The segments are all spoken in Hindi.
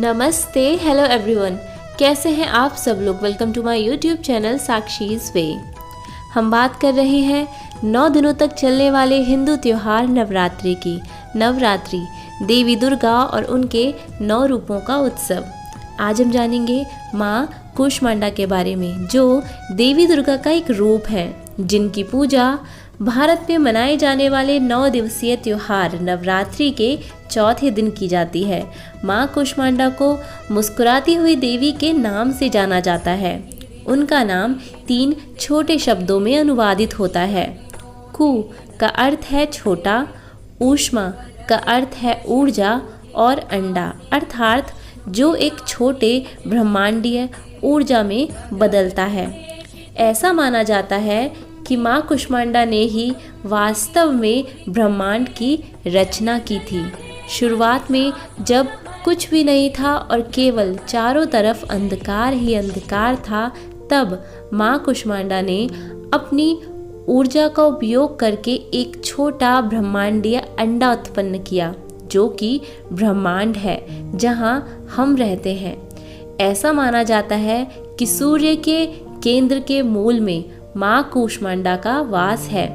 नमस्ते, हेलो एवरीवन, कैसे हैं आप सब लोग। Welcome to my YouTube channel Sakshi's way. हम बात कर रहे हैं 9 दिनों तक चलने वाले हिंदू त्यौहार नवरात्रि की। नवरात्रि देवी दुर्गा और उनके 9 रूपों का उत्सव। आज हम जानेंगे माँ कूष्मांडा के बारे में, जो देवी दुर्गा का एक रूप है, जिनकी पूजा भारत में मनाए जाने वाले 9 दिवसीय त्यौहार नवरात्रि के चौथे दिन की जाती है। माँ कूष्मांडा को मुस्कुराती हुई देवी के नाम से जाना जाता है। उनका नाम 3 छोटे शब्दों में अनुवादित होता है। कू का अर्थ है छोटा, ऊष्मा का अर्थ है ऊर्जा और अंडा अर्थात जो एक छोटे ब्रह्मांडीय ऊर्जा में बदलता है। ऐसा माना जाता है कि माँ कूष्मांडा ने ही वास्तव में ब्रह्मांड की रचना की थी। शुरुआत में जब कुछ भी नहीं था और केवल चारों तरफ अंधकार ही अंधकार था, तब माँ कूष्मांडा ने अपनी ऊर्जा का उपयोग करके एक छोटा ब्रह्मांडीय अंडा उत्पन्न किया, जो कि ब्रह्मांड है जहाँ हम रहते हैं। ऐसा माना जाता है कि सूर्य के केंद्र के मूल में माँ कूष्मांडा का वास है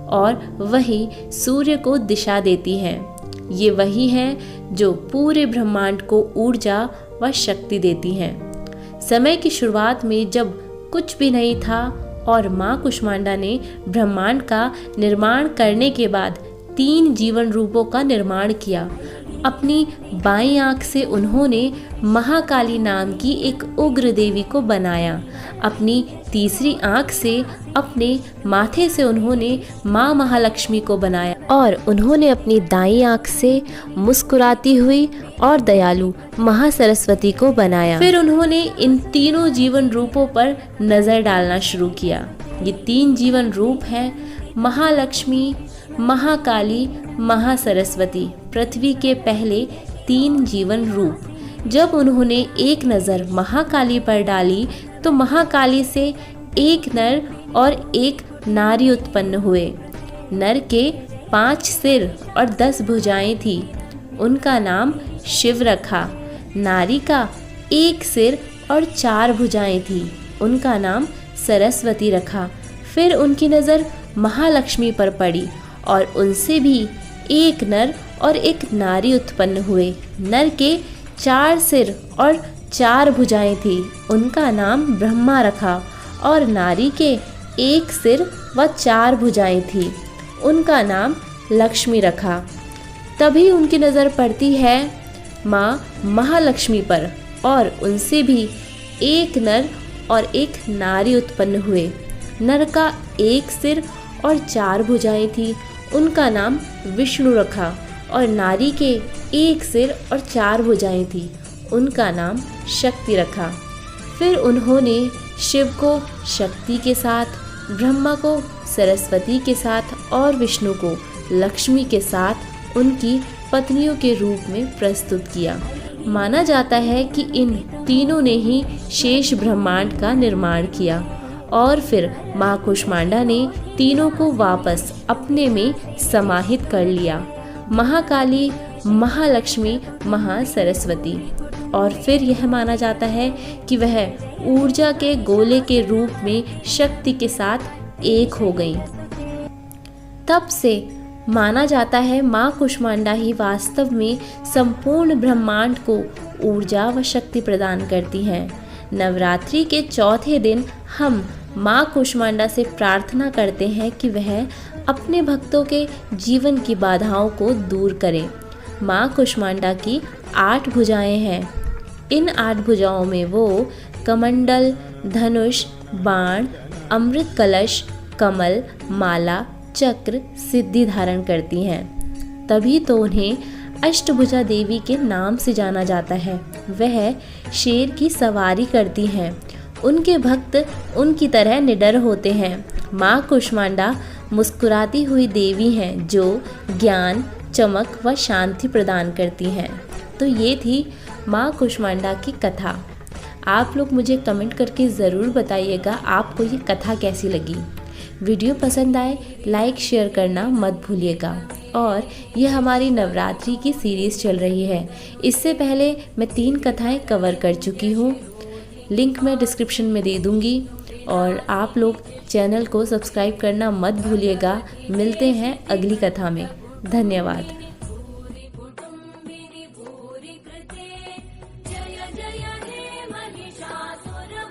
और वही सूर्य को दिशा देती हैं। ये वही हैं जो पूरे ब्रह्मांड को ऊर्जा व शक्ति देती हैं। समय की शुरुआत में जब कुछ भी नहीं था और माँ कूष्मांडा ने ब्रह्मांड का निर्माण करने के बाद 3 जीवन रूपों का निर्माण किया। अपनी बाईं आंख से उन्होंने महाकाली नाम की एक उग्र देवी को बनाया। अपनी तीसरी आंख से अपने माथे से उन्होंने माँ महालक्ष्मी को बनाया और उन्होंने अपनी दाईं आंख से मुस्कुराती हुई और दयालु महासरस्वती को बनाया। फिर उन्होंने इन तीनों जीवन रूपों पर नज़र डालना शुरू किया। ये 3 जीवन रूप हैं महालक्ष्मी, महाकाली, महासरस्वती, पृथ्वी के पहले 3 जीवन रूप। जब उन्होंने एक नज़र महाकाली पर डाली तो महाकाली से एक नर और एक नारी उत्पन्न हुए। नर के 5 सिर और 10 भुजाएं थी, उनका नाम शिव रखा। नारी का 1 सिर और 4 भुजाएं थी, उनका नाम सरस्वती रखा। फिर उनकी नज़र महालक्ष्मी पर पड़ी और उनसे भी एक नर और एक नारी उत्पन्न हुए। नर के 4 सिर और 4 भुजाएं थी, उनका नाम ब्रह्मा रखा और नारी के 1 सिर व 4 भुजाएं थी, उनका नाम लक्ष्मी रखा। तभी उनकी नज़र पड़ती है माँ महालक्ष्मी पर और उनसे भी एक नर और एक नारी उत्पन्न हुए। नर का 1 सिर और 4 भुजाएं थी, उनका नाम विष्णु रखा और नारी के 1 सिर और 4 भुजाएं थी, उनका नाम शक्ति रखा। फिर उन्होंने शिव को शक्ति के साथ, ब्रह्मा को सरस्वती के साथ और विष्णु को लक्ष्मी के साथ उनकी पत्नियों के रूप में प्रस्तुत किया। माना जाता है कि इन तीनों ने ही शेष ब्रह्मांड का निर्माण किया और फिर माँ कूष्मांडा ने तीनों को वापस अपने में समाहित कर लिया, महाकाली, महालक्ष्मी, महासरस्वती। और फिर यह माना जाता है कि वह ऊर्जा के गोले के रूप में शक्ति के साथ एक हो गई। तब से माना जाता है माँ कूष्मांडा ही वास्तव में संपूर्ण ब्रह्मांड को ऊर्जा व शक्ति प्रदान करती हैं। नवरात्रि के चौथे दिन हम माँ कूष्मांडा से प्रार्थना करते हैं कि वह अपने भक्तों के जीवन की बाधाओं को दूर करें। माँ कूष्मांडा की 8 भुजाएं हैं। इन 8 भुजाओं में वो कमंडल, धनुष, बाण, अमृत कलश, कमल, माला, चक्र, सिद्धि धारण करती हैं। तभी तो उन्हें अष्टभुजा देवी के नाम से जाना जाता है। वह शेर की सवारी करती हैं। उनके भक्त उनकी तरह निडर होते हैं। माँ कूष्मांडा मुस्कुराती हुई देवी हैं जो ज्ञान, चमक व शांति प्रदान करती हैं। तो ये थी माँ कूष्मांडा की कथा। आप लोग मुझे कमेंट करके ज़रूर बताइएगा आपको ये कथा कैसी लगी। वीडियो पसंद आए लाइक शेयर करना मत भूलिएगा। और यह हमारी नवरात्रि की सीरीज़ चल रही है। इससे पहले मैं 3 कथाएं कवर कर चुकी हूँ, लिंक मैं डिस्क्रिप्शन में दे दूँगी। और आप लोग चैनल को सब्सक्राइब करना मत भूलिएगा। मिलते हैं अगली कथा में। धन्यवाद।